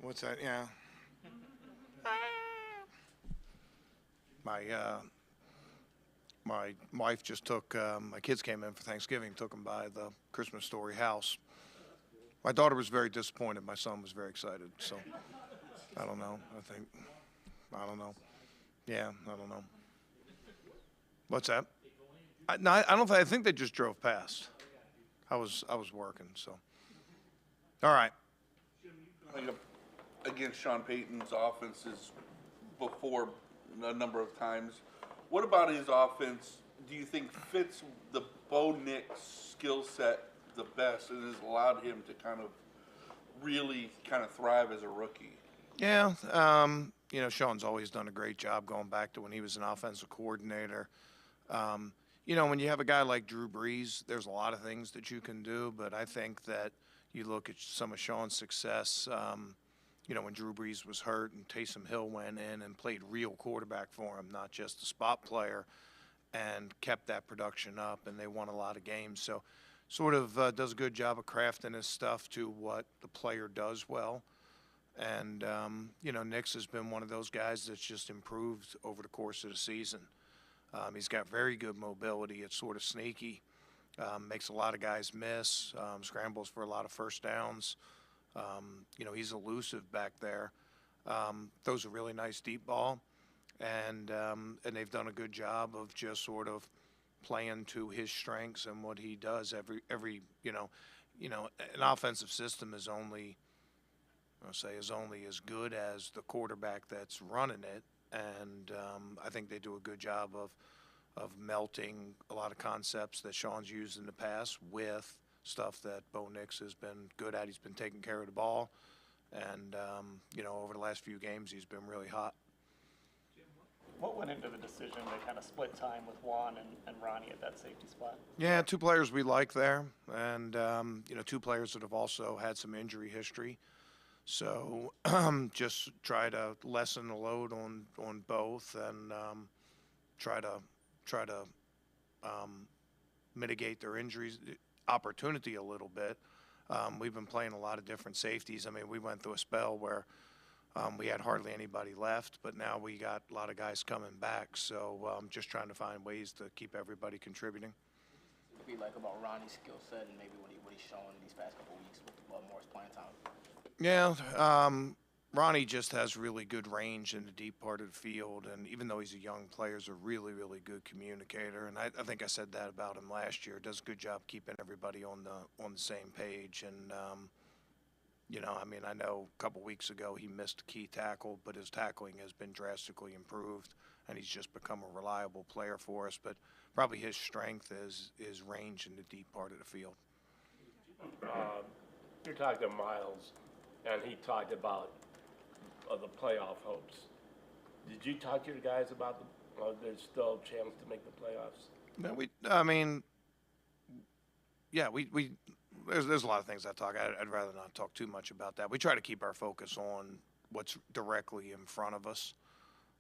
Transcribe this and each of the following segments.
What's that? Yeah. My my wife just took my kids came in for Thanksgiving, took them by the Christmas Story house. My daughter was very disappointed. My son was very excited. So I don't know. I don't know. Yeah, I don't know. What's that? No, I don't. I think they just drove past. I was working. So all right. Like against Sean Payton's offenses before a number of times. What about his offense do you think fits the Bo Nix skill set the best and has allowed him to kind of really kind of thrive as a rookie? Yeah. Sean's always done a great job going back to when he was an offensive coordinator. Um, when you have a guy like Drew Brees, there's a lot of things that you can do, but I think that you look at some of Sean's success. When Drew Brees was hurt and Taysom Hill went in and played real quarterback for him, not just a spot player, and kept that production up, and they won a lot of games. So, sort of does a good job of crafting his stuff to what the player does well. And Nix has been one of those guys that's just improved over the course of the season. He's got very good mobility. It's sort of sneaky. Makes a lot of guys miss. Scrambles for a lot of first downs. He's elusive back there. Throws a really nice deep ball, and they've done a good job of just sort of playing to his strengths and what he does. An offensive system is only, I'll say, is only as good as the quarterback that's running it, and I think they do a good job of melting a lot of concepts that Sean's used in the past with stuff that Bo Nix has been good at. He's been taking care of the ball, and over the last few games, he's been really hot. What went into the decision to kind of split time with Juan and Ronnie at that safety spot? Yeah, two players we like there, and two players that have also had some injury history. So just try to lessen the load on both, and try to mitigate their injuries opportunity a little bit. We've been playing a lot of different safeties. I mean, we went through a spell where we had hardly anybody left, but now we got a lot of guys coming back. So just trying to find ways to keep everybody contributing. What do you like about Ronnie's skill set and maybe what he's shown these past couple weeks with Baltimore's playing time? Yeah, Ronnie just has really good range in the deep part of the field, and even though he's a young player, he's a really, really good communicator. And I think I said that about him last year. Does a good job keeping everybody on the same page. And I know a couple weeks ago he missed a key tackle, but his tackling has been drastically improved, and he's just become a reliable player for us. But probably his strength is range in the deep part of the field. You're talking to Miles, and he talked about the playoff hopes. Did you talk to your guys about there's still a chance to make the playoffs? No, there's a lot of things I talk. I'd rather not talk too much about that. We try to keep our focus on what's directly in front of us.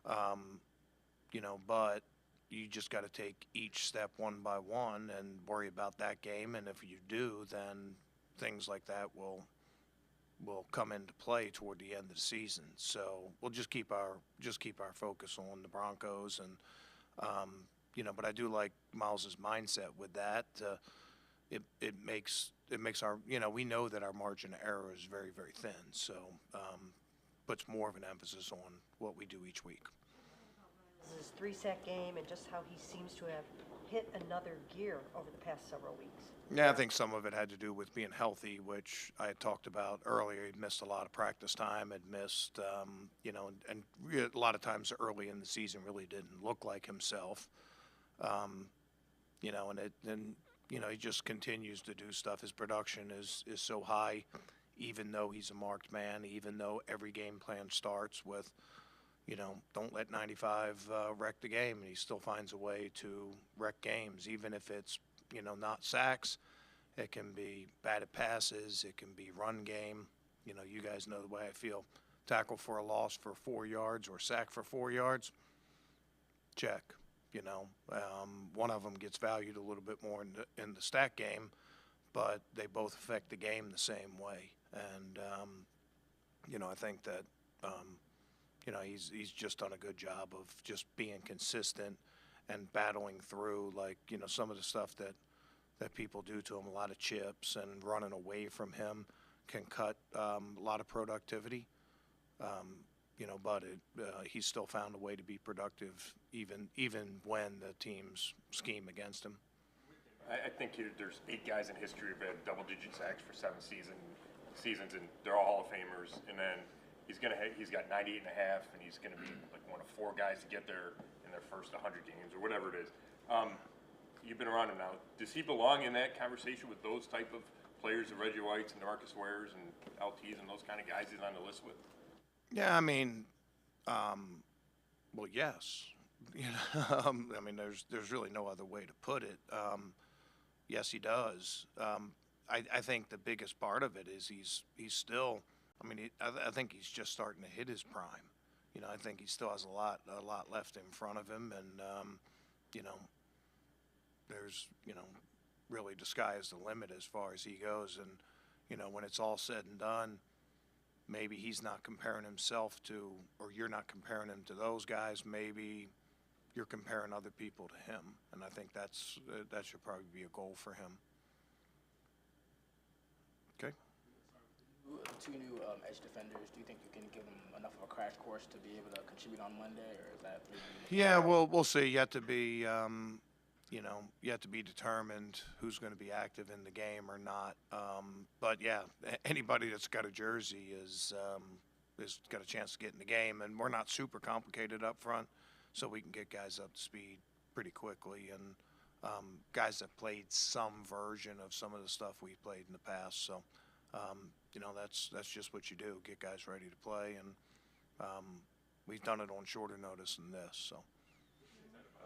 But you just got to take each step one by one and worry about that game. And if you do, then things like that will come into play toward the end of the season. So we'll just keep our focus on the Broncos, and but I do like Miles's mindset with that. It makes our we know that our margin of error is very, very thin. So puts more of an emphasis on what we do each week. His 3-sack game and just how he seems to have hit another gear over the past several weeks. Yeah, I think some of it had to do with being healthy, which I had talked about earlier. He'd missed a lot of practice time, had missed, and a lot of times early in the season really didn't look like himself. He just continues to do stuff. His production is so high, even though he's a marked man, even though every game plan starts with, don't let 95 wreck the game, and he still finds a way to wreck games, even if it's, not sacks. It can be batted passes. It can be run game. You guys know the way I feel. Tackle for a loss for 4 yards or sack for 4 yards. Check. One of them gets valued a little bit more in the stat game, but they both affect the game the same way. And I think that, he's just done a good job of just being consistent and battling through, like, some of the stuff that people do to him, a lot of chips and running away from him can cut a lot of productivity. But he's still found a way to be productive even when the teams scheme against him. I think there's 8 guys in history who've had double-digit sacks for 7 seasons, and they're all Hall of Famers. And then he's got 98 and a half, and he's gonna be like one of 4 guys to get there in their first 100 games or whatever it is. You've been around him now. Does he belong in that conversation with those type of players, the Reggie Whites and Demarcus Wares and LTs and those kind of guys he's on the list with? Yeah, I mean, well, yes. I mean, there's really no other way to put it. Yes, he does. I think the biggest part of it is he's still. I mean, I think he's just starting to hit his prime. I think he still has a lot left in front of him, and there's really the sky is the limit as far as he goes. And when it's all said and done, maybe he's not comparing himself to, or you're not comparing him to those guys. Maybe you're comparing other people to him, and I think that should probably be a goal for him. Okay. The 2 new edge defenders, do you think you can give them enough of a crash course to be able to contribute on Monday, or is that maybe? Yeah, we'll see. Yet to be yet to be determined who's going to be active in the game or not. But yeah, anybody that's got a jersey is got a chance to get in the game, and we're not super complicated up front, so we can get guys up to speed pretty quickly, and guys that played some version of some of the stuff we played in the past. So that's just what you do, get guys ready to play, and we've done it on shorter notice than this. So.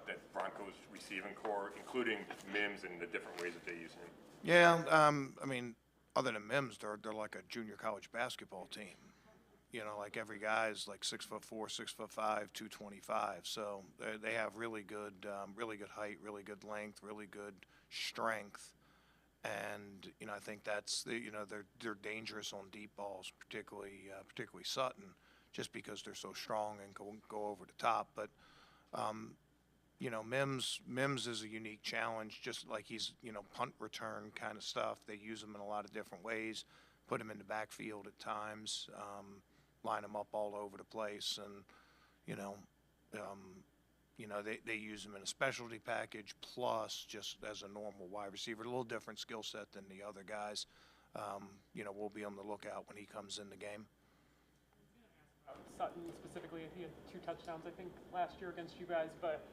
That Broncos receiving core, including Mims and the different ways that they use him. Yeah, I mean, other than Mims, they're like a junior college basketball team. Like every guy's like 6'4", 6'5", 225. So they have really good height, really good length, really good strength, and I think that's they're dangerous on deep balls, particularly Sutton, just because they're so strong and go over the top, but. Mims is a unique challenge, just like he's, punt return kind of stuff. They use him in a lot of different ways, put him in the backfield at times, line him up all over the place. And, they use him in a specialty package plus just as a normal wide receiver, a little different skill set than the other guys. We'll be on the lookout when he comes in the game. Sutton specifically, he had 2 touchdowns, I think, last year against you guys, but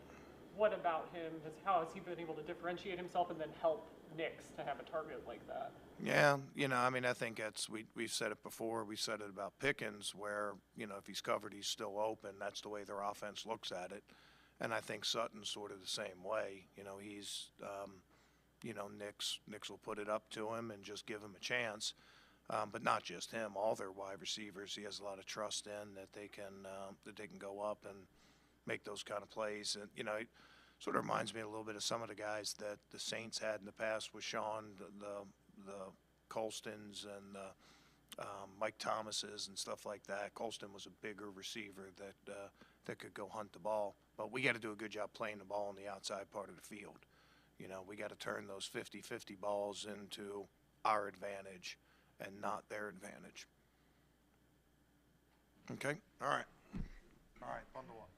what about him? How has he been able to differentiate himself and then help Nix to have a target like that? Yeah, I mean, I think we've said it before. We said it about Pickens, where, if he's covered, he's still open. That's the way their offense looks at it. And I think Sutton's sort of the same way. He's, Nix will put it up to him and just give him a chance. But not just him, all their wide receivers, he has a lot of trust in that they can go up and make those kind of plays. And, it sort of reminds me a little bit of some of the guys that the Saints had in the past with Sean, the Colstons and Mike Thomases and stuff like that. Colston was a bigger receiver that could go hunt the ball. But we got to do a good job playing the ball on the outside part of the field. We got to turn those 50-50 balls into our advantage and not their advantage. Okay? All right. Bundle up.